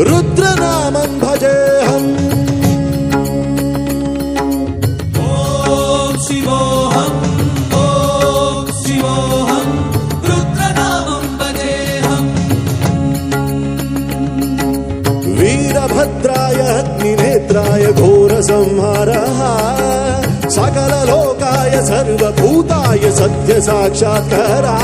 रुद्रनामं भजेऽहम् ॐ शिवोऽहम् ॐ शिवोऽहम् रुद्रनामं भजेऽहम् वीरभद्राय अग्निनेत्राय घोरसंहारः सकललोकाय सर्वभूताय सत्य साक्षात्कारा